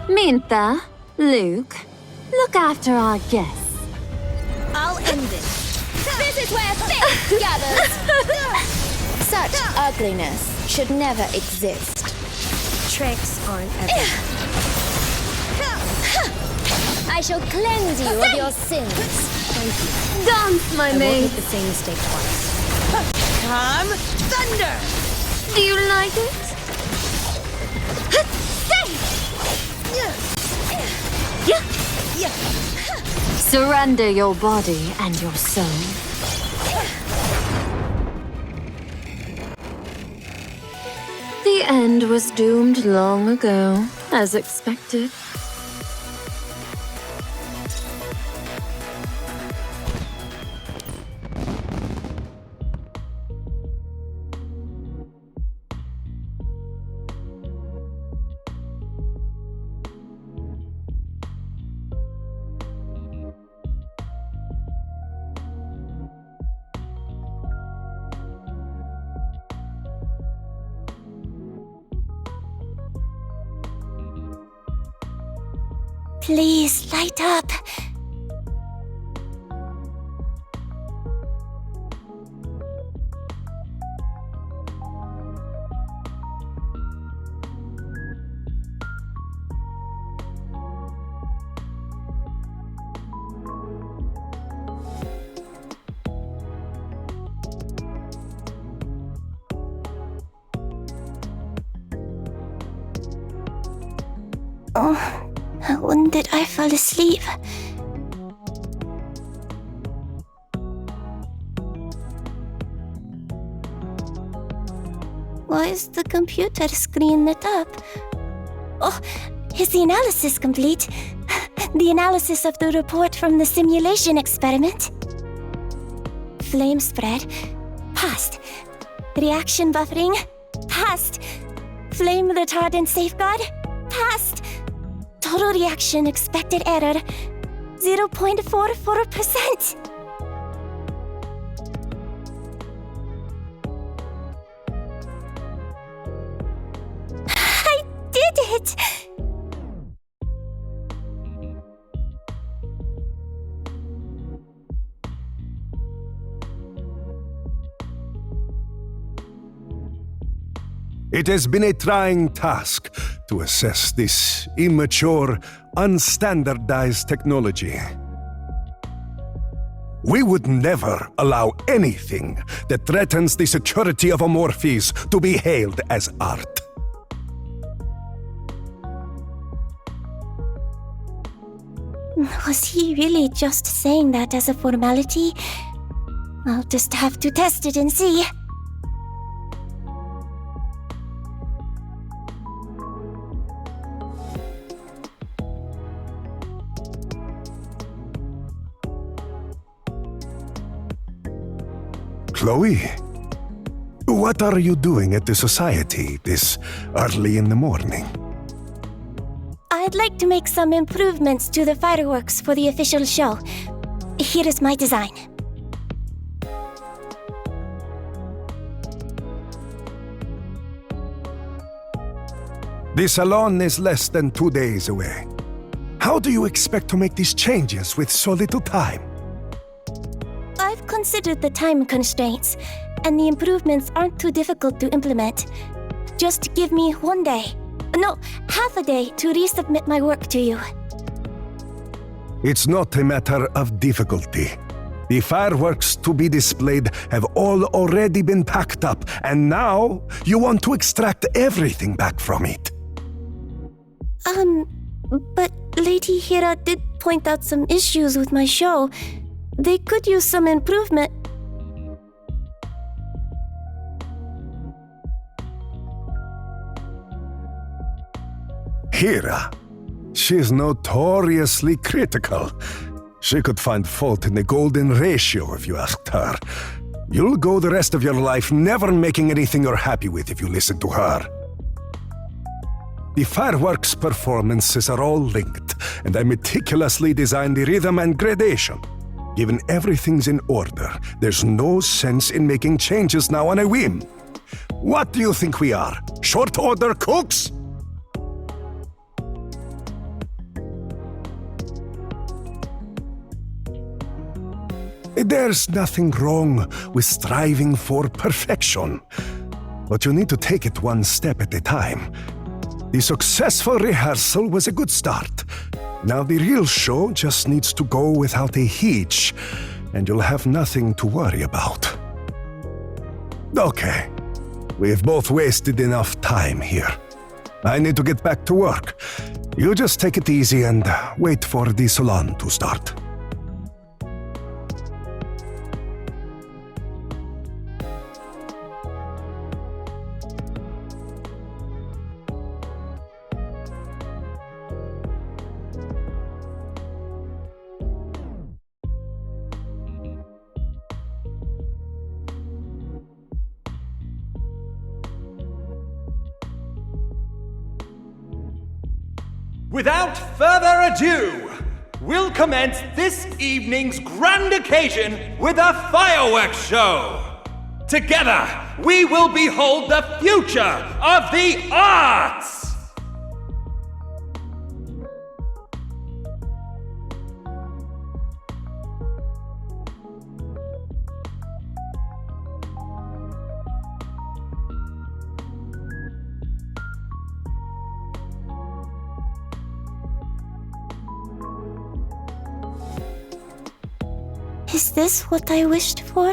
Mintha, Luke, look after our guests. I'll end it. This is where faith gathers. Such ugliness should never exist. Tricks aren't everything. I shall cleanse you of your sins. Thank you. Dance, my I won't maid. make the same mistake twice. Come, thunder! Do you like it? Surrender your body and your soul. The end was doomed long ago, as expected. Please, light up. Oh. When did I fall asleep? Why is the computer screen lit up? Oh, is the analysis complete? The analysis of the report from the simulation experiment? Flame spread. Passed. Reaction buffering. Passed. Flame retardant safeguard. Passed. Total reaction expected error 0.44%. I did it! It has been a trying task to assess this immature, unstandardized technology. We would never allow anything that threatens the security of Amorphis to be hailed as art. Was he really just saying that as a formality? I'll just have to test it and see. Chloe, what are you doing at the society this early in the morning? I'd like to make some improvements to the fireworks for the official show. Here is my design. The salon is less than 2 days away. How do you expect to make these changes with so little time? I've considered the time constraints, and the improvements aren't too difficult to implement. Just give me 1 day. No, half a day to resubmit my work to you. It's not a matter of difficulty. The fireworks to be displayed have all already been packed up, and now you want to extract everything back from it. But Lady Hira did point out some issues with my show. They could use some improvement. Hira, she's notoriously critical. She could find fault in the golden ratio if you asked her. You'll go the rest of your life never making anything you're happy with if you listen to her. The fireworks performances are all linked, and I meticulously designed the rhythm and gradation. Given everything's in order, there's no sense in making changes now on a whim. What do you think we are? Short order cooks? There's nothing wrong with striving for perfection, but you need to take it one step at a time. The successful rehearsal was a good start. Now the real show just needs to go without a hitch, and you'll have nothing to worry about. Okay, we've both wasted enough time here. I need to get back to work. You just take it easy and wait for the salon to start. Without further ado, we'll commence this evening's grand occasion with a fireworks show. Together, we will behold the future of the arts! Is this what I wished for?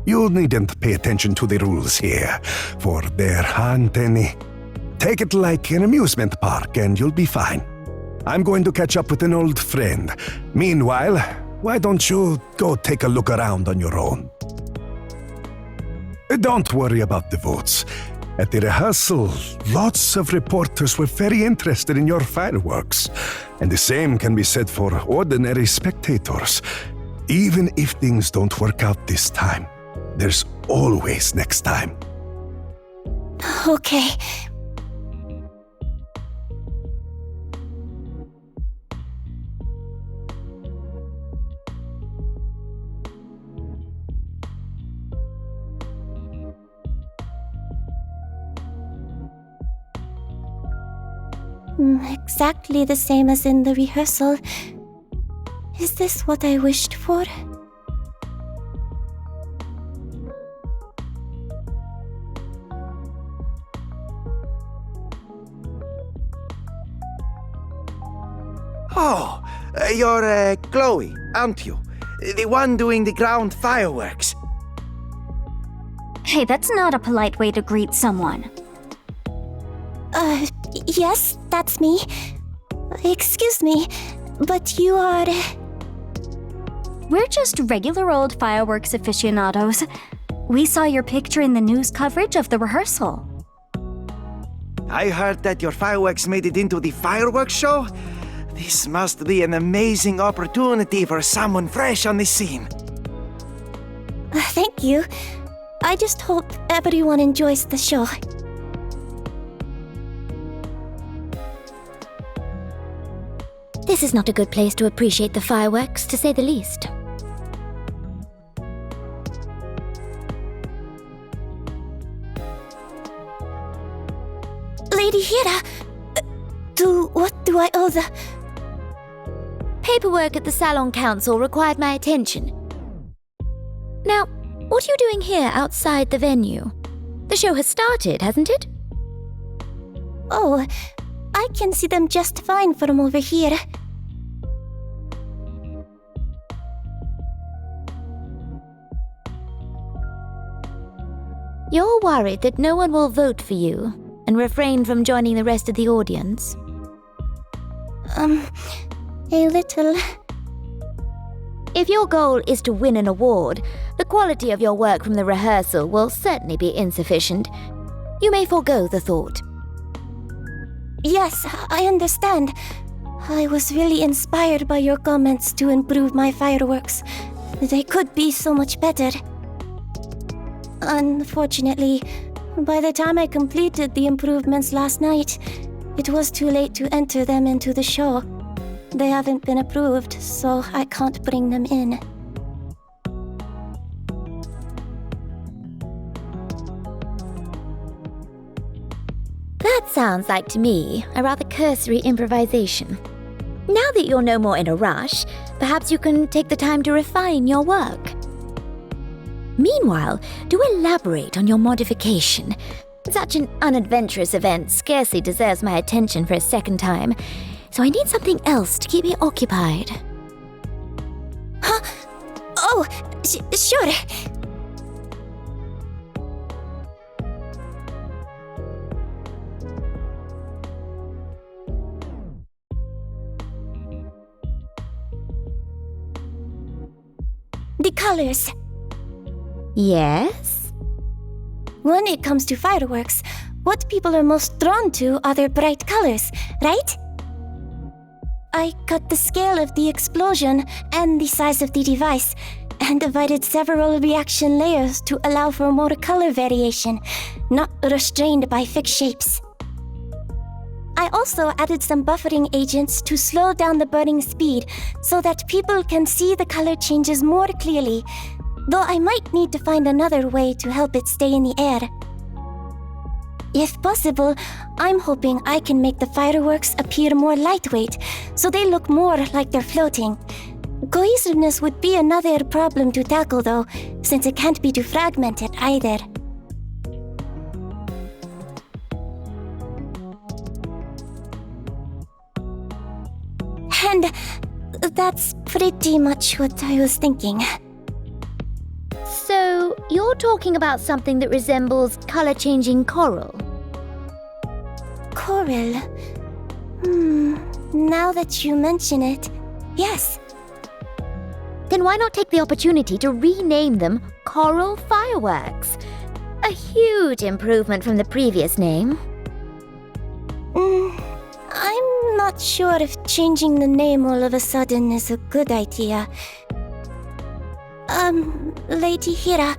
You needn't pay attention to the rules here, for there aren't any. Take it like an amusement park and you'll be fine. I'm going to catch up with an old friend. Meanwhile, why don't you go take a look around on your own? Don't worry about the votes. At the rehearsal, lots of reporters were very interested in your fireworks. And the same can be said for ordinary spectators. Even if things don't work out this time, there's always next time. Okay. Exactly the same as in the rehearsal. Is this what I wished for? Oh, you're Chloe, aren't you? The one doing the ground fireworks. Hey, that's not a polite way to greet someone. Yes, that's me. Excuse me, but you are... We're just regular old fireworks aficionados. We saw your picture in the news coverage of the rehearsal. I heard that your fireworks made it into the fireworks show. This must be an amazing opportunity for someone fresh on the scene. Thank you. I just hope everyone enjoys the show. This is not a good place to appreciate the fireworks, to say the least. Lady Hira, what do I owe the... Paperwork at the Salon Council required my attention. Now, what are you doing here outside the venue? The show has started, hasn't it? Oh, I can see them just fine from over here. You're worried that no one will vote for you and refrain from joining the rest of the audience? A little. If your goal is to win an award, the quality of your work from the rehearsal will certainly be insufficient. You may forego the thought. Yes, I understand. I was really inspired by your comments to improve my fireworks. They could be so much better. Unfortunately, by the time I completed the improvements last night, it was too late to enter them into the show. they haven't been approved, so I can't bring them in. That sounds like to me a rather cursory improvisation. Now that you're no more in a rush, perhaps you can take the time to refine your work. Meanwhile, do elaborate on your modification. Such an unadventurous event scarcely deserves my attention for a second time, so I need something else to keep me occupied. Huh? Oh, sure. The colors. Yes? When it comes to fireworks, what people are most drawn to are their bright colors, right? I cut the scale of the explosion and the size of the device, and divided several reaction layers to allow for more color variation, not restrained by fixed shapes. I also added some buffering agents to slow down the burning speed so that people can see the color changes more clearly, though I might need to find another way to help it stay in the air. If possible, I'm hoping I can make the fireworks appear more lightweight, so they look more like they're floating. Cohesiveness would be another problem to tackle though, since it can't be too fragmented either. And that's pretty much what I was thinking. So, you're talking about something that resembles color-changing coral? Coral? Now that you mention it, yes. Then why not take the opportunity to rename them Coral Fireworks? A huge improvement from the previous name. I'm not sure if changing the name all of a sudden is a good idea. Lady Hira,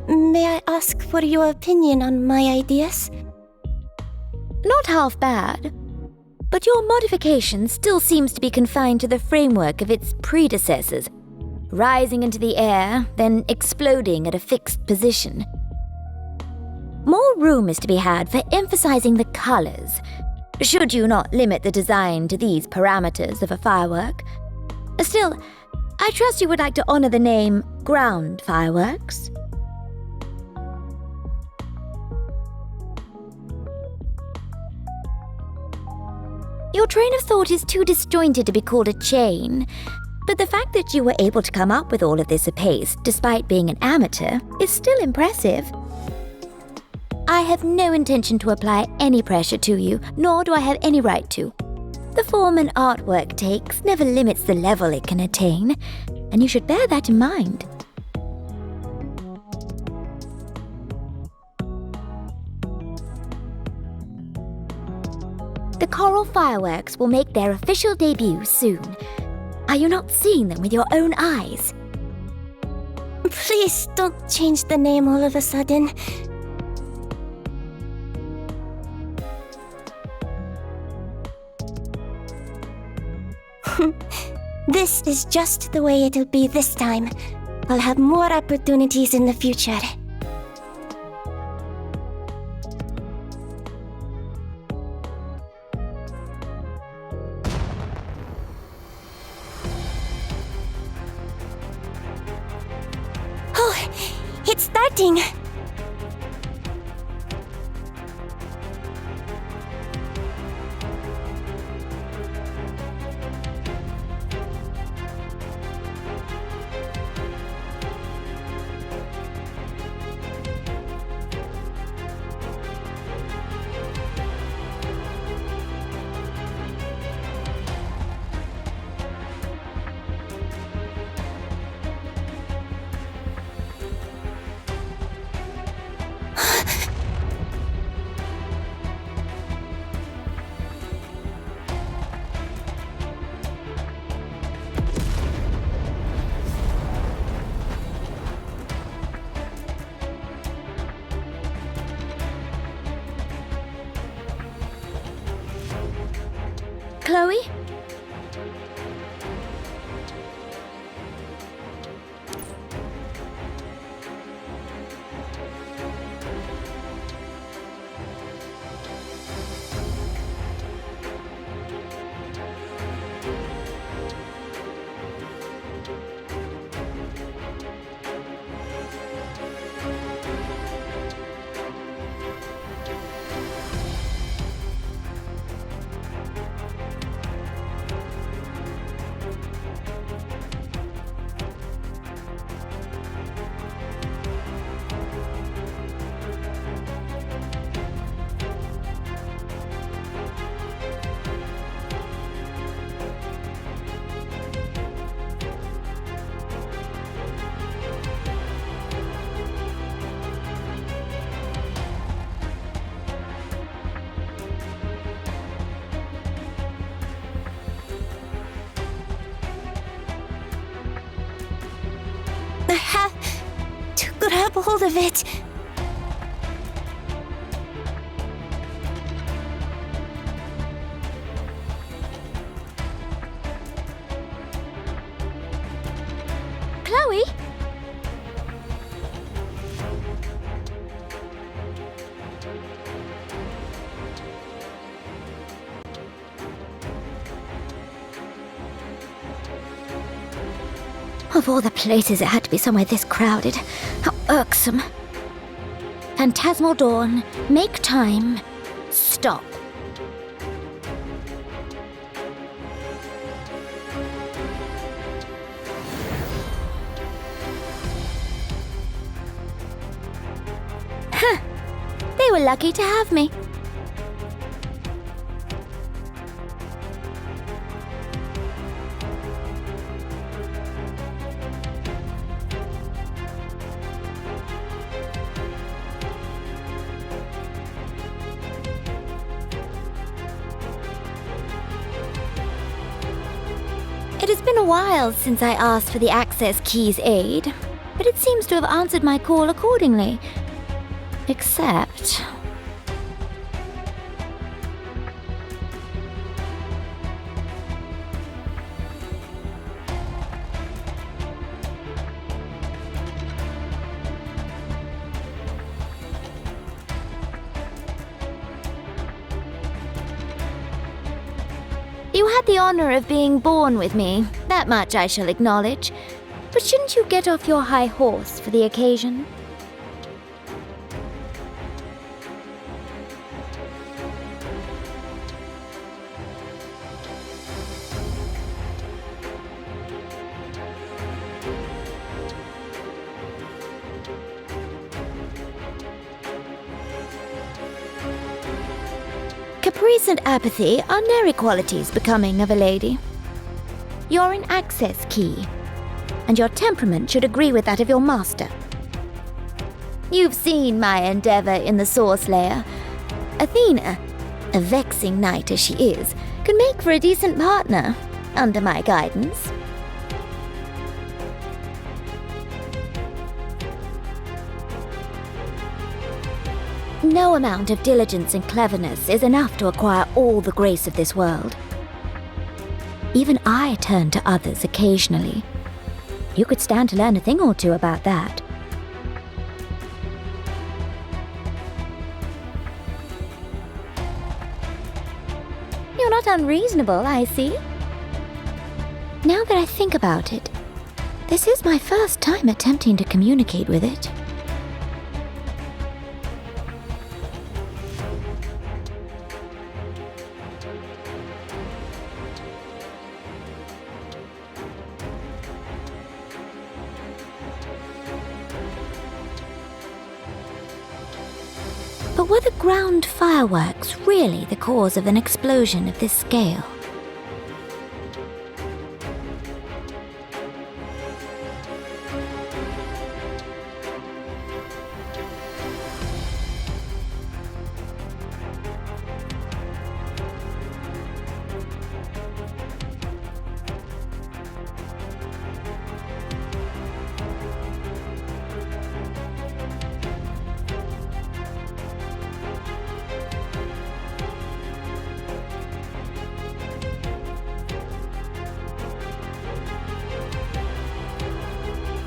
may I ask for your opinion on my ideas? Not half bad. But your modification still seems to be confined to the framework of its predecessors, rising into the air, then exploding at a fixed position. More room is to be had for emphasizing the colors, should you not limit the design to these parameters of a firework. Still, I trust you would like to honor the name Ground Fireworks. Your train of thought is too disjointed to be called a chain, but the fact that you were able to come up with all of this apace despite being an amateur is still impressive. I have no intention to apply any pressure to you, nor do I have any right to. The form an artwork takes never limits the level it can attain, and you should bear that in mind. The Coral Fireworks will make their official debut soon. Are you not seeing them with your own eyes? Please don't change the name all of a sudden. This is just the way it'll be this time. I'll have more opportunities in the future. Oh, it's starting! Chloe? hold of it. Chloe? Of all the places, it had to be somewhere this crowded. How irksome. Phantasmal Dawn, make time, stop. Huh. They were lucky to have me. It has been a while since I asked for the access key's aid, but it seems to have answered my call accordingly. Except... You had the honor of being born with me, that much I shall acknowledge. But shouldn't you get off your high horse for the occasion? Caprice and apathy are nary qualities becoming of a lady. You're an access key, and your temperament should agree with that of your master. You've seen my endeavor in the Source Layer. Athena, a vexing knight as she is, can make for a decent partner, under my guidance. No amount of diligence and cleverness is enough to acquire all the grace of this world. Even I turn to others occasionally. You could stand to learn a thing or two about that. You're not unreasonable, I see. Now that I think about it, this is my first time attempting to communicate with it. But were the ground fireworks really the cause of an explosion of this scale?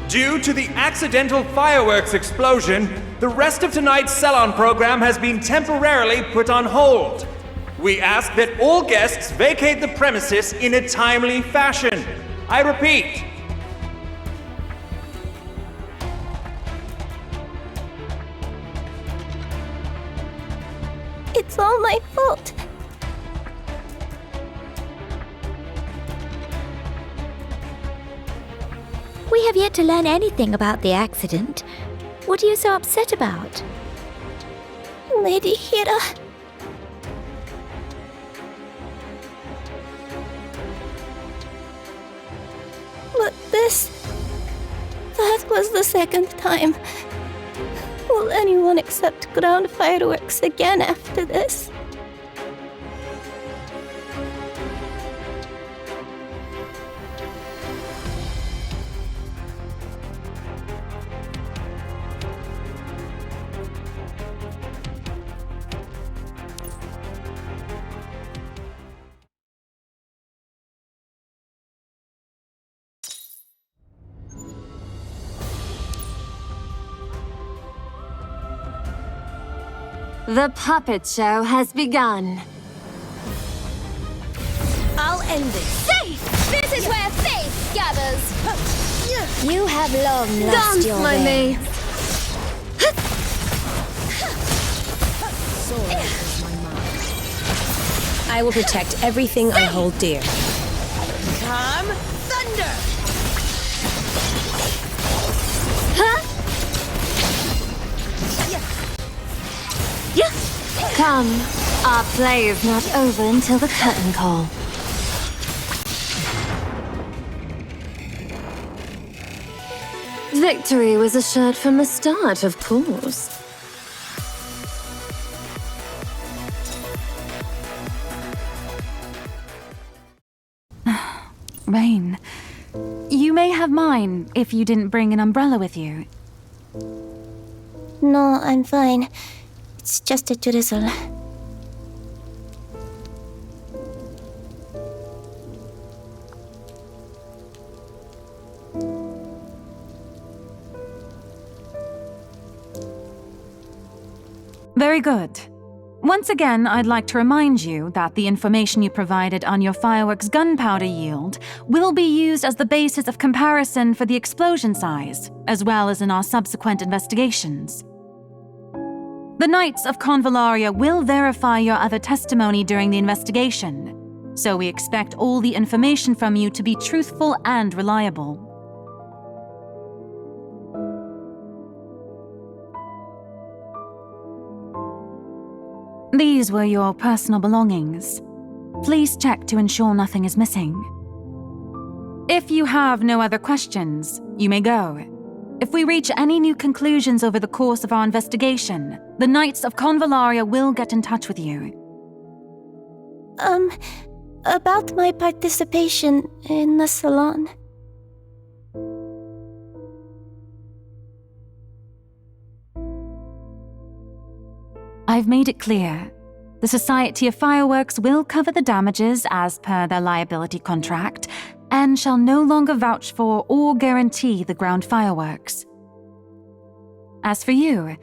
Due to the accidental fireworks explosion, the rest of tonight's Salon program has been temporarily put on hold. We ask that all guests vacate the premises in a timely fashion. I repeat. It's all my fault. We have yet to learn anything about the accident. What are you so upset about? Lady Hira. But that was the second time. Will anyone accept ground fireworks again after this? The puppet show has begun. I'll end this. Safe! This is where faith gathers! You have long lost Dance, your my way. maid. Sword is my mark. I will protect everything I hold dear. Come, thunder! Come, our play is not over until the curtain call. Victory was assured from the start, of course. Rain, you may have mine if you didn't bring an umbrella with you. No, I'm fine. It's just a drizzle. Very good. Once again, I'd like to remind you that the information you provided on your fireworks gunpowder yield will be used as the basis of comparison for the explosion size, as well as in our subsequent investigations. The Knights of Convallaria will verify your other testimony during the investigation, so we expect all the information from you to be truthful and reliable. These were your personal belongings. Please check to ensure nothing is missing. If you have no other questions, you may go. If we reach any new conclusions over the course of our investigation, the Knights of Convallaria will get in touch with you. About my participation in the salon. I've made it clear. The Society of Fireworks will cover the damages as per their liability contract, and shall no longer vouch for or guarantee the ground fireworks. As for you,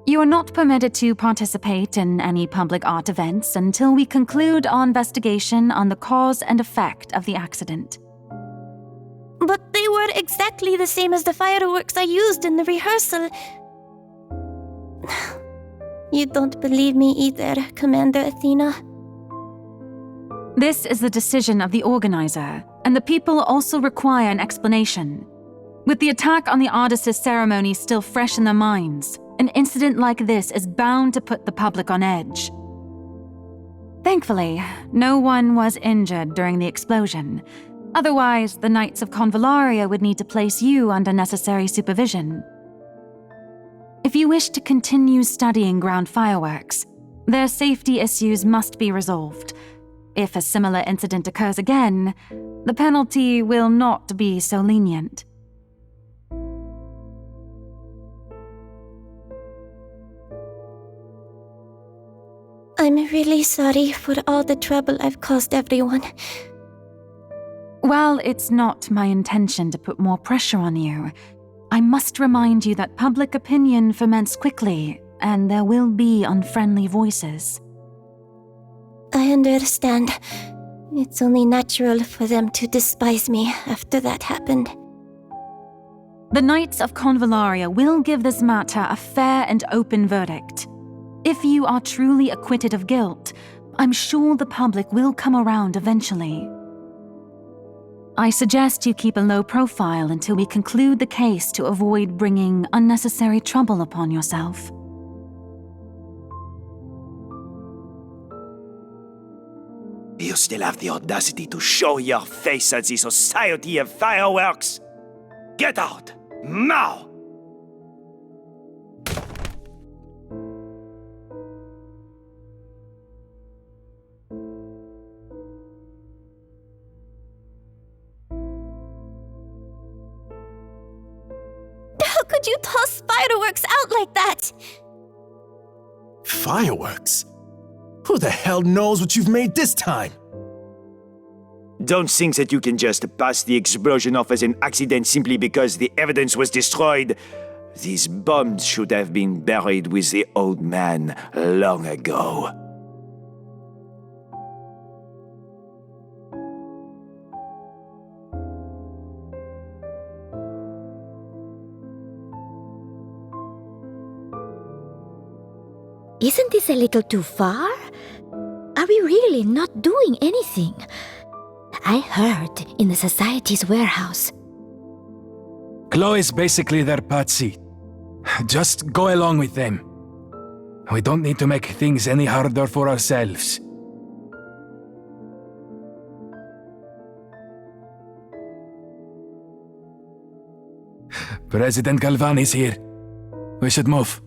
you are not permitted to participate in any public art events until we conclude our investigation on the cause and effect of the accident. But they were exactly the same as the fireworks I used in the rehearsal. You don't believe me either, Commander Athena. This is the decision of the organizer, and the people also require an explanation. With the attack on the Ardisis ceremony still fresh in their minds, an incident like this is bound to put the public on edge. Thankfully, no one was injured during the explosion. Otherwise, the Knights of Convallaria would need to place you under necessary supervision. If you wish to continue studying ground fireworks, their safety issues must be resolved. If a similar incident occurs again, the penalty will not be so lenient. I'm really sorry for all the trouble I've caused everyone. While it's not my intention to put more pressure on you, I must remind you that public opinion ferments quickly, and there will be unfriendly voices. I understand. It's only natural for them to despise me after that happened. The Knights of Convallaria will give this matter a fair and open verdict. If you are truly acquitted of guilt, I'm sure the public will come around eventually. I suggest you keep a low profile until we conclude the case to avoid bringing unnecessary trouble upon yourself. You still have the audacity to show your face at the Society of Fireworks? Get out! Now! How could you toss fireworks out like that? Fireworks? Who the hell knows what you've made this time? Don't think that you can just pass the explosion off as an accident simply because the evidence was destroyed. These bombs should have been buried with the old man long ago. Isn't this a little too far? Are we really not doing anything? I heard in the Society's warehouse. Chloe's basically their patsy. Just go along with them. We don't need to make things any harder for ourselves. President Galvani's here. We should move.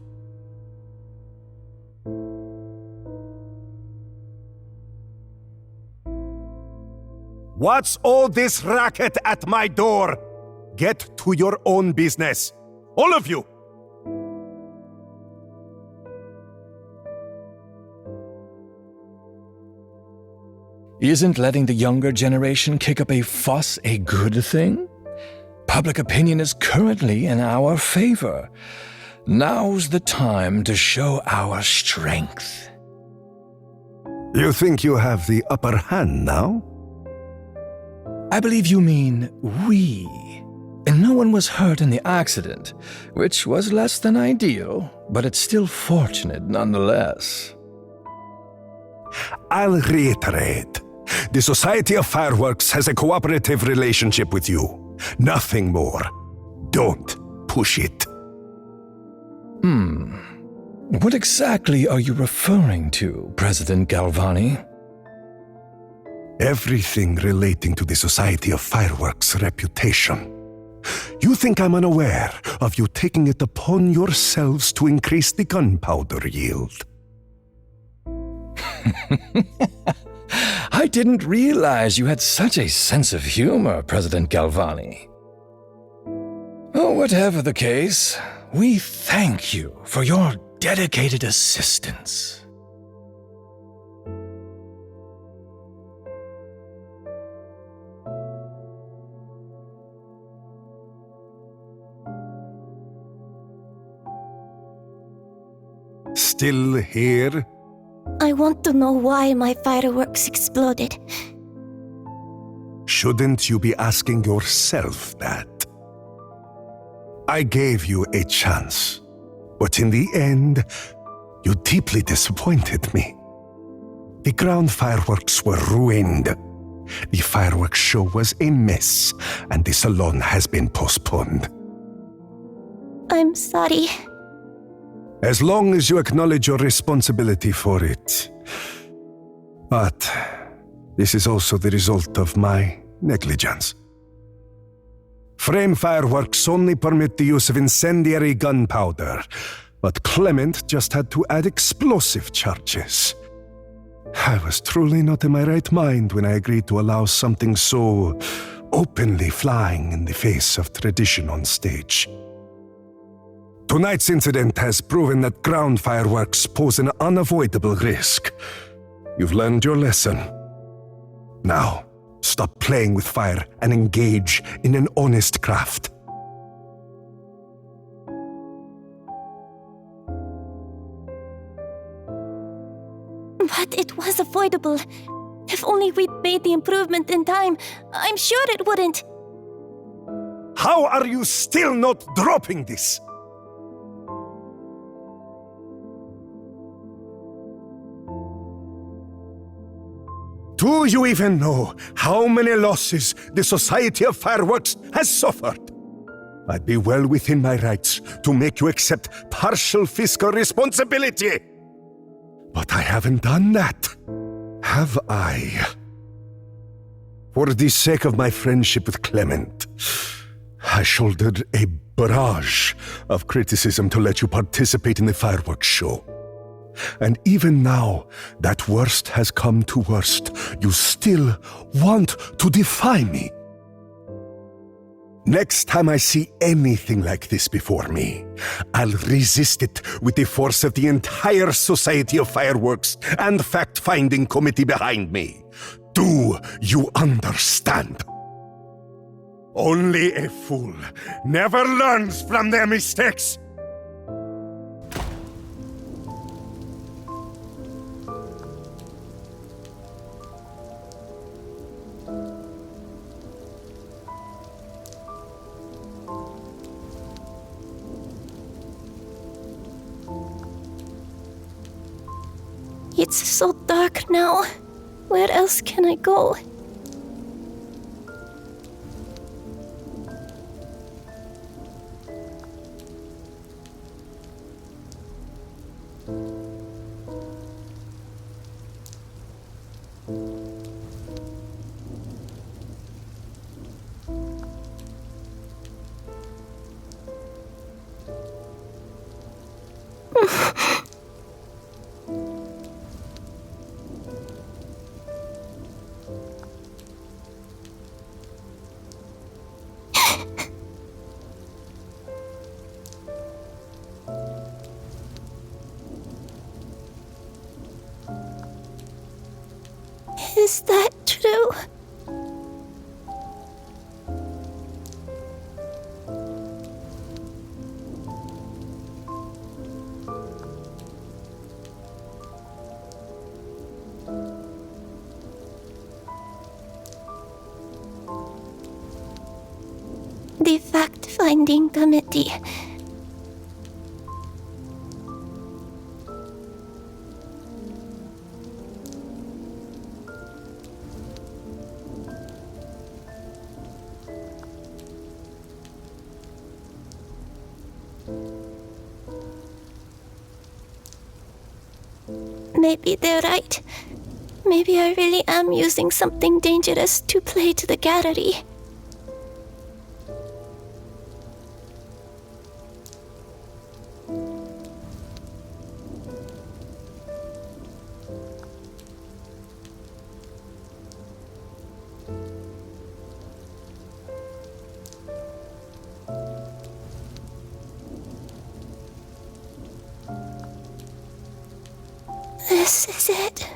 What's all this racket at my door? Get to your own business. All of you! Isn't letting the younger generation kick up a fuss a good thing? Public opinion is currently in our favor. Now's the time to show our strength. You think you have the upper hand now? I believe you mean we. And no one was hurt in the accident, which was less than ideal, but it's still fortunate nonetheless. I'll reiterate. The Society of Fireworks has a cooperative relationship with you. Nothing more. Don't push it. What exactly are you referring to, President Galvani? Everything relating to the Society of Fireworks' reputation. You think I'm unaware of you taking it upon yourselves to increase the gunpowder yield? I didn't realize you had such a sense of humor, President Galvani. Oh, whatever the case, we thank you for your dedicated assistance. Still here? I want to know why my fireworks exploded. Shouldn't you be asking yourself that? I gave you a chance, but in the end, you deeply disappointed me. The ground fireworks were ruined. The fireworks show was a mess, and the salon has been postponed. I'm sorry. As long as you acknowledge your responsibility for it. But this is also the result of my negligence. Frame fireworks only permit the use of incendiary gunpowder, but Clement just had to add explosive charges. I was truly not in my right mind when I agreed to allow something so openly flying in the face of tradition on stage. Tonight's incident has proven that ground fireworks pose an unavoidable risk. You've learned your lesson. Now, stop playing with fire and engage in an honest craft. But it was avoidable. If only we'd made the improvement in time, I'm sure it wouldn't. How are you still not dropping this? Do you even know how many losses the Society of Fireworks has suffered? I'd be well within my rights to make you accept partial fiscal responsibility. But I haven't done that, have I? For the sake of my friendship with Clement, I shouldered a barrage of criticism to let you participate in the fireworks show. And even now, that worst has come to worst, you still want to defy me. Next time I see anything like this before me, I'll resist it with the force of the entire Society of Fireworks and fact-finding committee behind me. Do you understand? Only a fool never learns from their mistakes. It's so dark now. Where else can I go? Is that true? The fact-finding committee. Maybe they're right. Maybe I really am using something dangerous to play to the gallery. This is it.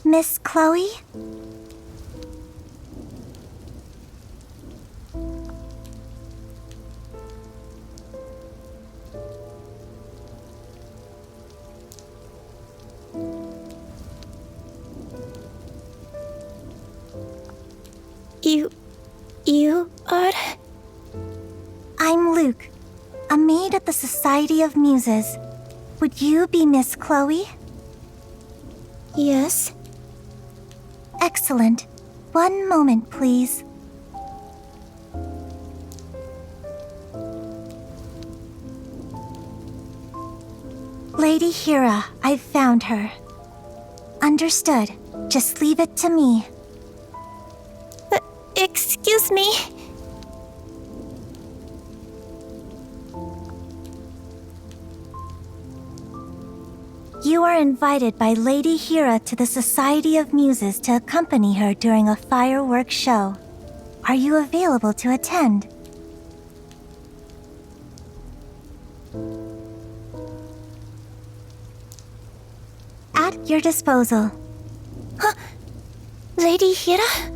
Miss Chloe? You are? I'm Luke, a maid at the Society of Muses. Would you be Miss Chloe? Yes. Excellent. One moment, please. Lady Hira, I've found her. Understood. Just leave it to me. Excuse me. You are invited by Lady Hira to the Society of Muses to accompany her during a firework show. Are you available to attend? At your disposal. Huh? Lady Hira?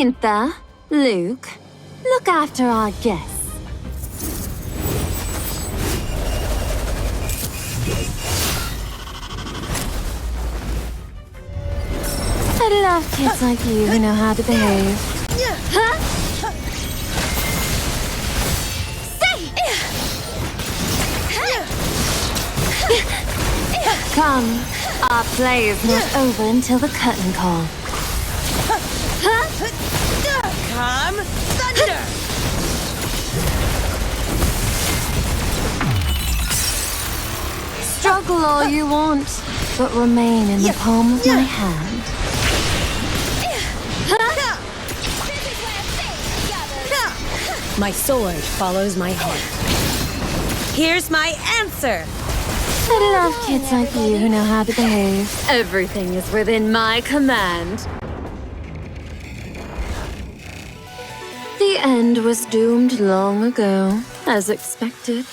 ain't there? Luke, look after our guests. I love kids like you who know how to behave. Huh? Come, our play is not over until the curtain call. Come, thunder! Struggle all you want, but remain in the palm of my hand. My sword follows my heart. Here's my answer! I love kids like you who know how to behave. Everything is within my command. The end was doomed long ago, as expected.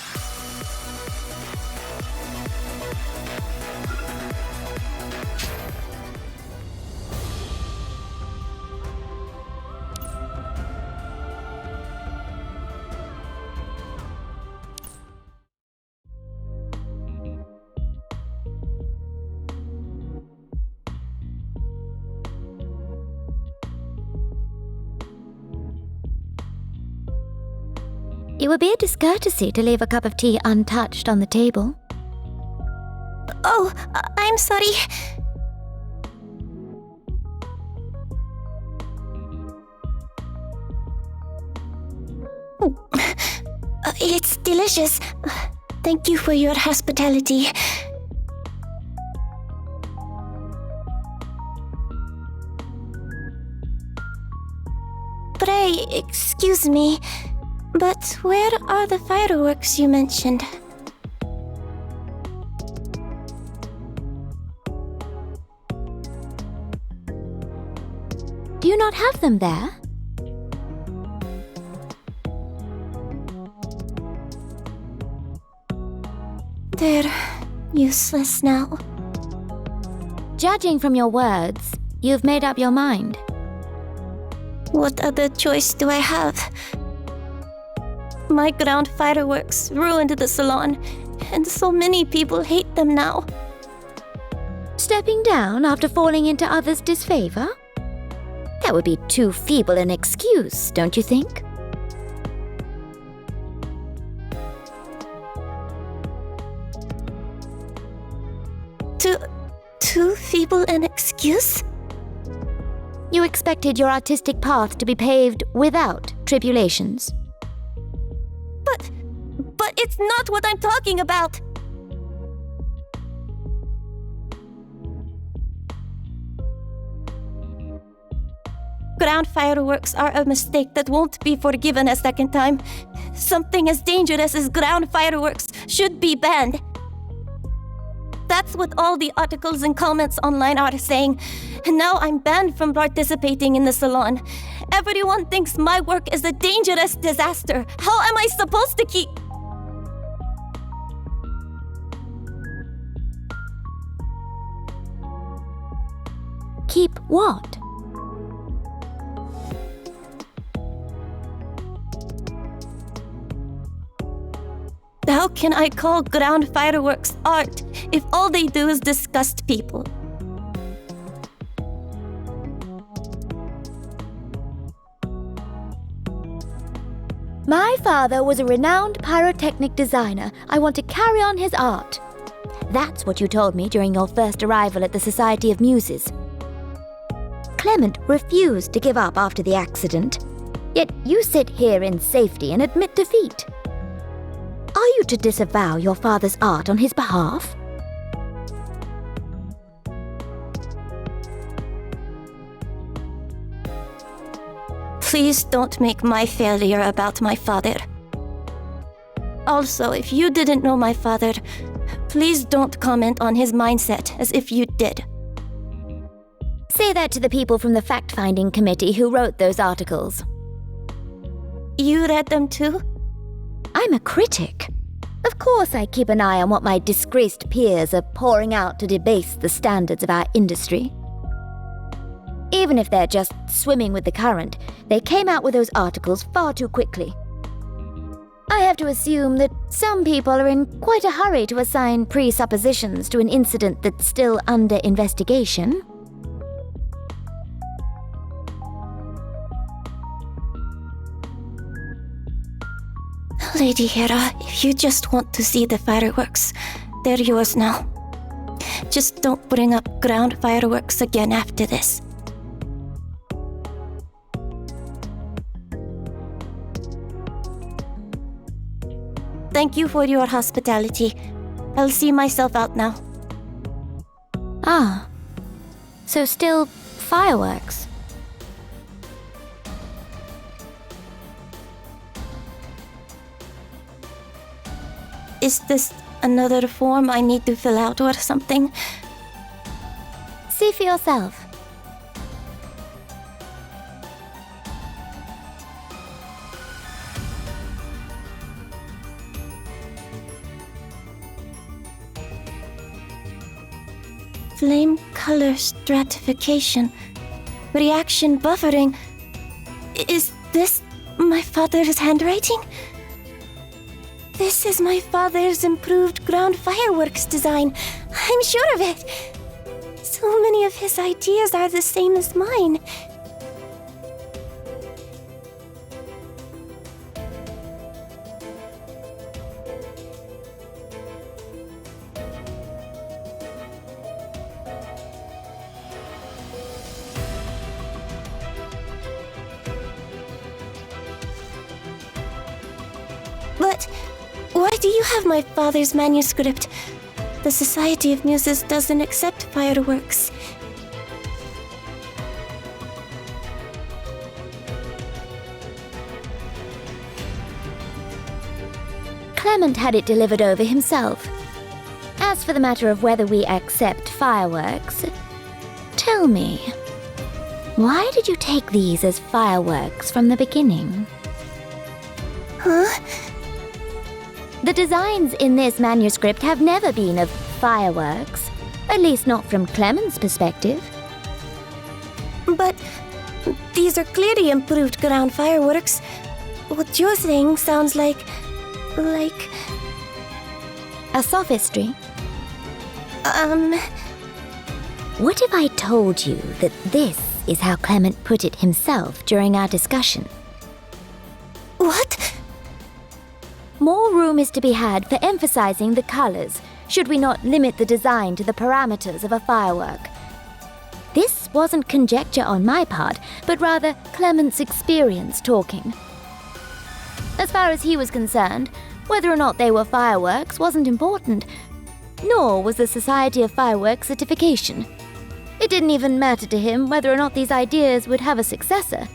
It would be a discourtesy to leave a cup of tea untouched on the table. Oh, I'm sorry. It's delicious. Thank you for your hospitality. Pray, excuse me, but where are the fireworks you mentioned? Do you not have them there? They're useless now. Judging from your words, you've made up your mind. What other choice do I have? My ground fireworks ruined the salon, and so many people hate them now. Stepping down after falling into others' disfavor? That would be too feeble an excuse, don't you think? Too feeble an excuse? You expected your artistic path to be paved without tribulations. But it's not what I'm talking about! Ground fireworks are a mistake that won't be forgiven a second time. Something as dangerous as ground fireworks should be banned. That's what all the articles and comments online are saying. And now I'm banned from participating in the salon. Everyone thinks my work is a dangerous disaster. How am I supposed to keep... Keep what? How can I call ground fireworks art if all they do is disgust people? My father was a renowned pyrotechnic designer. I want to carry on his art. That's what you told me during your first arrival at the Society of Muses. Clement refused to give up after the accident. Yet you sit here in safety and admit defeat. Are you to disavow your father's art on his behalf? Please don't make my failure about my father. Also, if you didn't know my father, please don't comment on his mindset as if you did. Say that to the people from the fact-finding committee who wrote those articles. You read them too? I'm a critic. Of course I keep an eye on what my disgraced peers are pouring out to debase the standards of our industry. Even if they're just swimming with the current, they came out with those articles far too quickly. I have to assume that some people are in quite a hurry to assign presuppositions to an incident that's still under investigation. Lady Hera, if you just want to see the fireworks, they're yours now. Just don't bring up ground fireworks again after this. Thank you for your hospitality. I'll see myself out now. Ah, so still fireworks. Is this another form I need to fill out or something? See for yourself. Flame color stratification. Reaction buffering. Is this my father's handwriting? This is my father's improved ground fireworks design. I'm sure of it. So many of his ideas are the same as mine. But why do you have my father's manuscript? The Society of Muses doesn't accept fireworks. Clement had it delivered over himself. As for the matter of whether we accept fireworks, tell me, why did you take these as fireworks from the beginning? Huh? The designs in this manuscript have never been of fireworks, at least not from Clement's perspective. But these are clearly improved ground fireworks. What you're saying sounds like a sophistry. What if I told you that this is how Clement put it himself during our discussion? What? More room is to be had for emphasizing the colors, should we not limit the design to the parameters of a firework. This wasn't conjecture on my part, but rather Clement's experience talking. As far as he was concerned, whether or not they were fireworks wasn't important, nor was the Society of Fireworks certification. It didn't even matter to him whether or not these ideas would have a successor.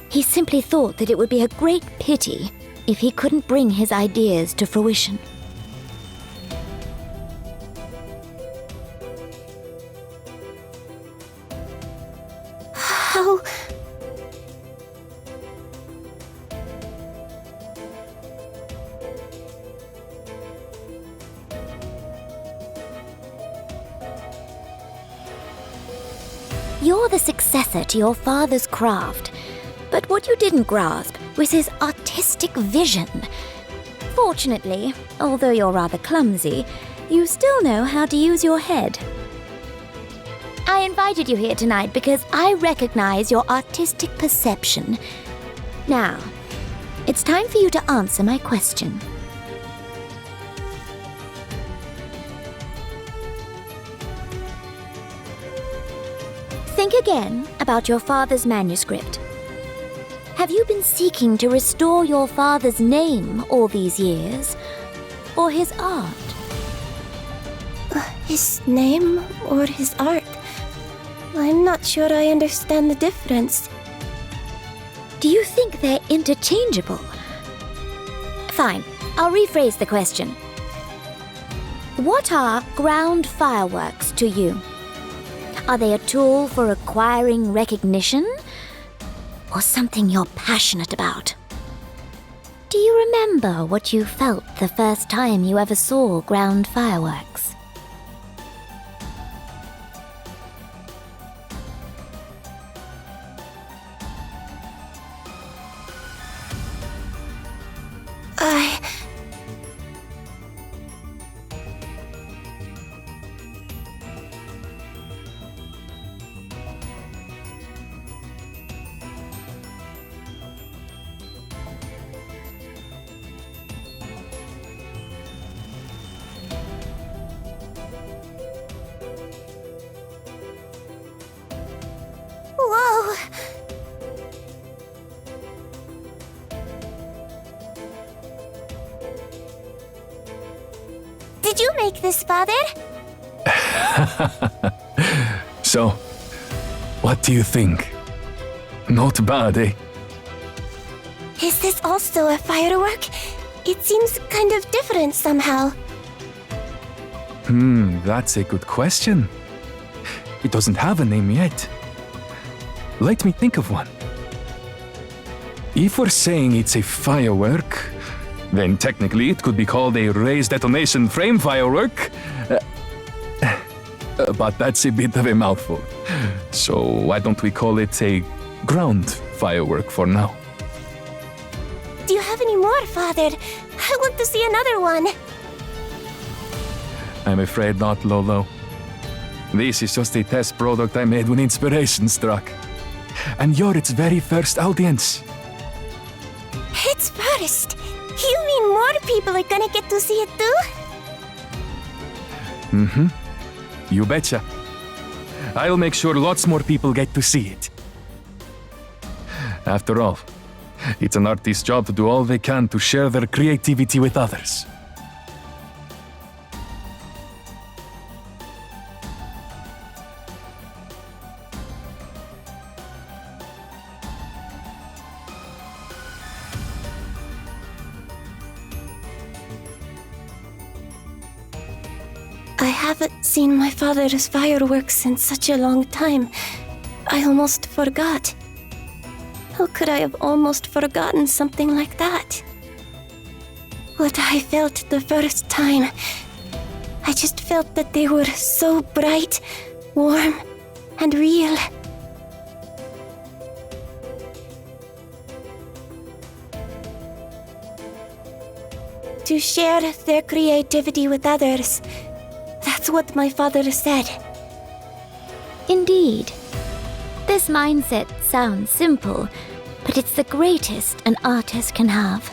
He simply thought that it would be a great pity if he couldn't bring his ideas to fruition. How? You're the successor to your father's craft, but what you didn't grasp was his artistic vision. Fortunately, although you're rather clumsy, you still know how to use your head. I invited you here tonight because I recognize your artistic perception. Now, it's time for you to answer my question. Think again about your father's manuscript. Have you been seeking to restore your father's name all these years? Or his art? His name or his art? I'm not sure I understand the difference. Do you think they're interchangeable? Fine, I'll rephrase the question. What are ground fireworks to you? Are they a tool for acquiring recognition? Or something you're passionate about? Do you remember what you felt the first time you ever saw ground fireworks? Did you make this, Father? So, what do you think? Not bad, eh? Is this also a firework? It seems kind of different somehow. That's a good question. It doesn't have a name yet. Let me think of one. If we're saying it's a firework, then technically it could be called a raised detonation frame firework. But that's a bit of a mouthful. So why don't we call it a ground firework for now? Do you have any more, Father? I want to see another one. I'm afraid not, Lolo. This is just a test product I made when inspiration struck. And you're its very first audience. It's first. You mean more people are gonna get to see it too? You betcha. I'll make sure lots more people get to see it. After all, it's an artist's job to do all they can to share their creativity with others. I haven't seen my father's fireworks in such a long time. I almost forgot. How could I have almost forgotten something like that? What I felt the first time. I just felt that they were so bright, warm, and real. To share their creativity with others. That's what my father said. Indeed. This mindset sounds simple, but it's the greatest an artist can have.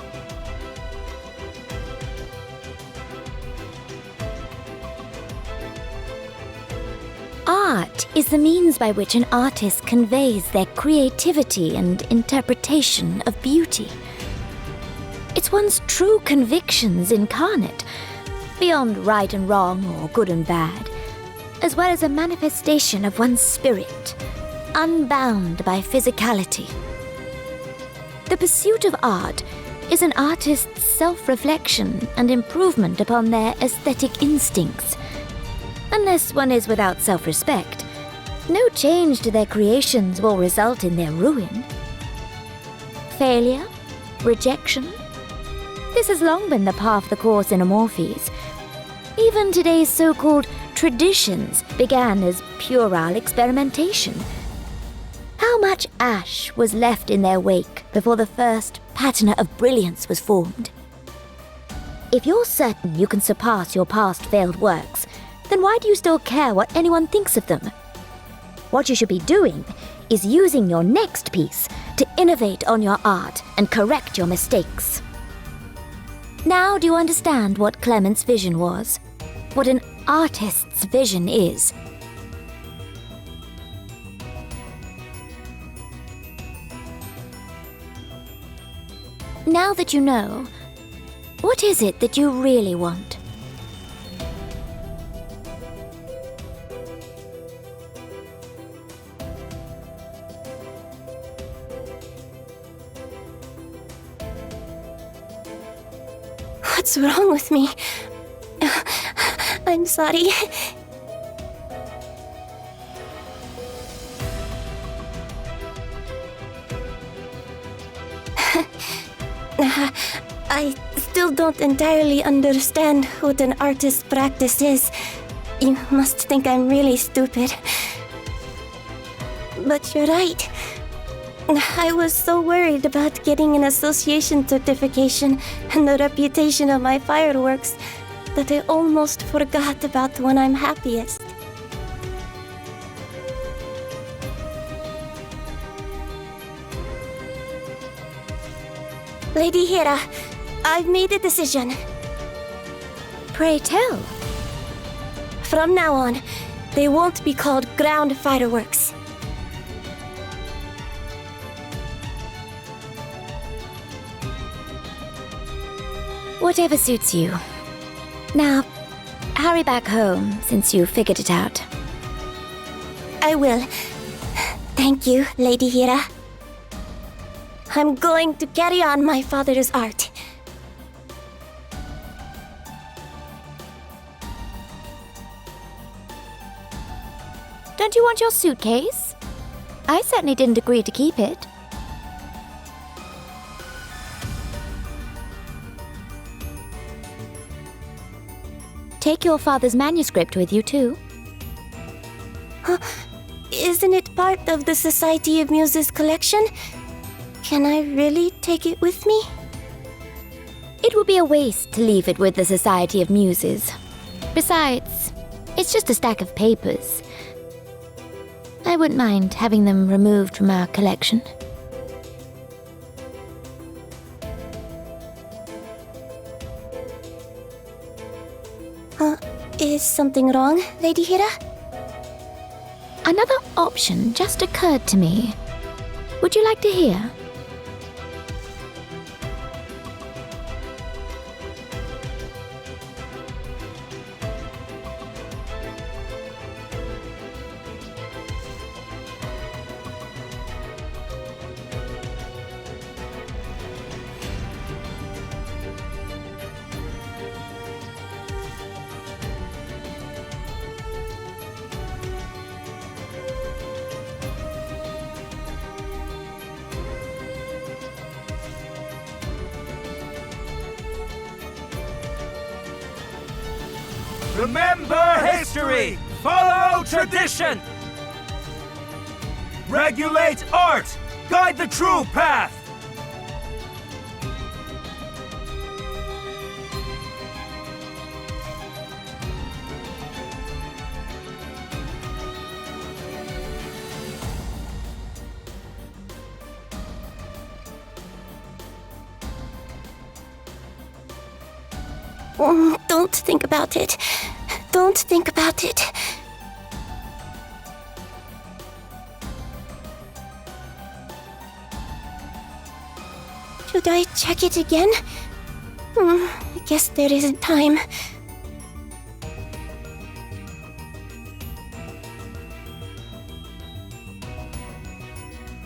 Art is the means by which an artist conveys their creativity and interpretation of beauty. It's one's true convictions incarnate, beyond right and wrong or good and bad, as well as a manifestation of one's spirit, unbound by physicality. The pursuit of art is an artist's self-reflection and improvement upon their aesthetic instincts. Unless one is without self-respect, no change to their creations will result in their ruin. Failure? Rejection? This has long been the path the course in Amorphes. Even today's so-called traditions began as puerile experimentation. How much ash was left in their wake before the first patina of brilliance was formed? If you're certain you can surpass your past failed works, then why do you still care what anyone thinks of them? What you should be doing is using your next piece to innovate on your art and correct your mistakes. Now do you understand what Clement's vision was? What an artist's vision is? Now that you know, what is it that you really want? What's wrong with me? I'm sorry. I still don't entirely understand what an artist's practice is. You must think I'm really stupid. But you're right. I was so worried about getting an association certification and the reputation of my fireworks that I almost forgot about when I'm happiest. Lady Hera, I've made a decision. Pray tell. From now on, they won't be called ground fireworks. Whatever suits you. Now, hurry back home since you figured it out. I will. Thank you, Lady Hira. I'm going to carry on my father's art. Don't you want your suitcase? I certainly didn't agree to keep it. Take your father's manuscript with you, too. Isn't it part of the Society of Muses collection? Can I really take it with me? It would be a waste to leave it with the Society of Muses. Besides, it's just a stack of papers. I wouldn't mind having them removed from our collection. Is something wrong, Lady Hira? Another option just occurred to me. Would you like to hear? Remember history! Follow tradition! Regulate art! Guide the true path! Don't think about it. Don't think about it. Should I check it again? I guess there isn't time.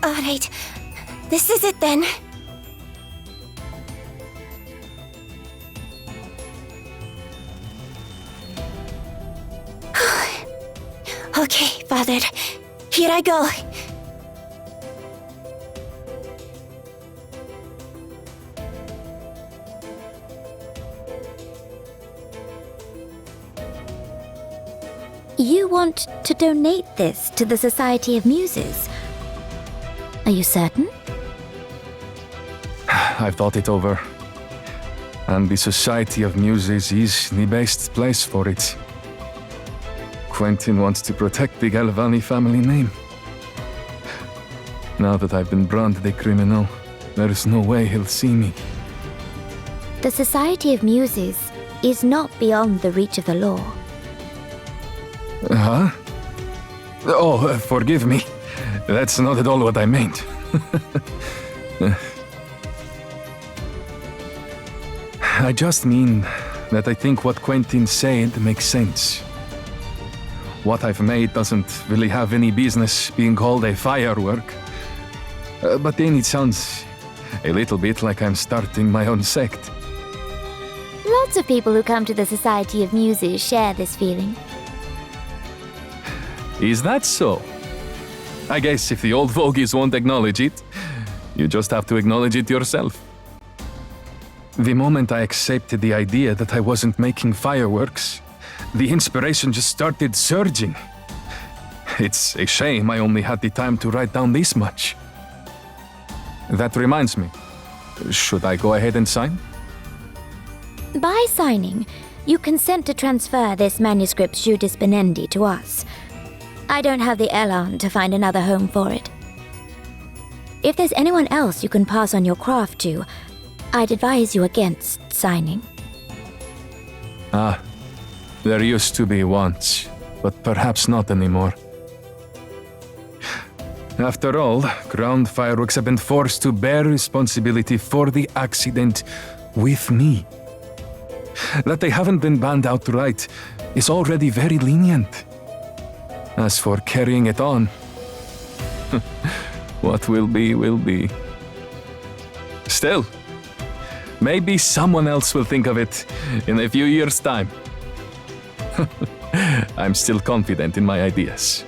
Alright, this is it then. Okay, Father. Here I go. You want to donate this to the Society of Muses? Are you certain? I've thought it over. And the Society of Muses is the best place for it. Quentin wants to protect the Galvani family name. Now that I've been branded a criminal, there's no way he'll see me. The Society of Muses is not beyond the reach of the law. Huh? Oh, forgive me. That's not at all what I meant. I just mean that I think what Quentin said makes sense. What I've made doesn't really have any business being called a firework. But then it sounds a little bit like I'm starting my own sect. Lots of people who come to the Society of Muses share this feeling. Is that so? I guess if the old fogies won't acknowledge it, you just have to acknowledge it yourself. The moment I accepted the idea that I wasn't making fireworks, the inspiration just started surging. It's a shame I only had the time to write down this much. That reminds me, should I go ahead and sign? By signing, you consent to transfer this manuscript Jus Disponendi to us. I don't have the elan to find another home for it. If there's anyone else you can pass on your craft to, I'd advise you against signing. Ah, there used to be once, but perhaps not anymore. After all, Ground Fireworks have been forced to bear responsibility for the accident with me. That they haven't been banned outright is already very lenient. As for carrying it on, what will be, will be. Still, maybe someone else will think of it in a few years' time. I'm still confident in my ideas.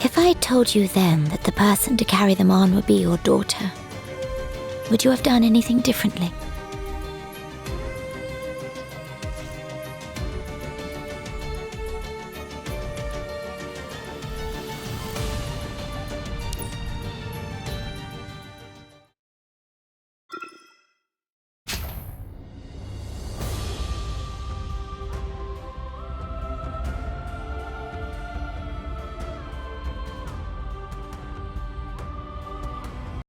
If I told you then that the person to carry them on would be your daughter, would you have done anything differently?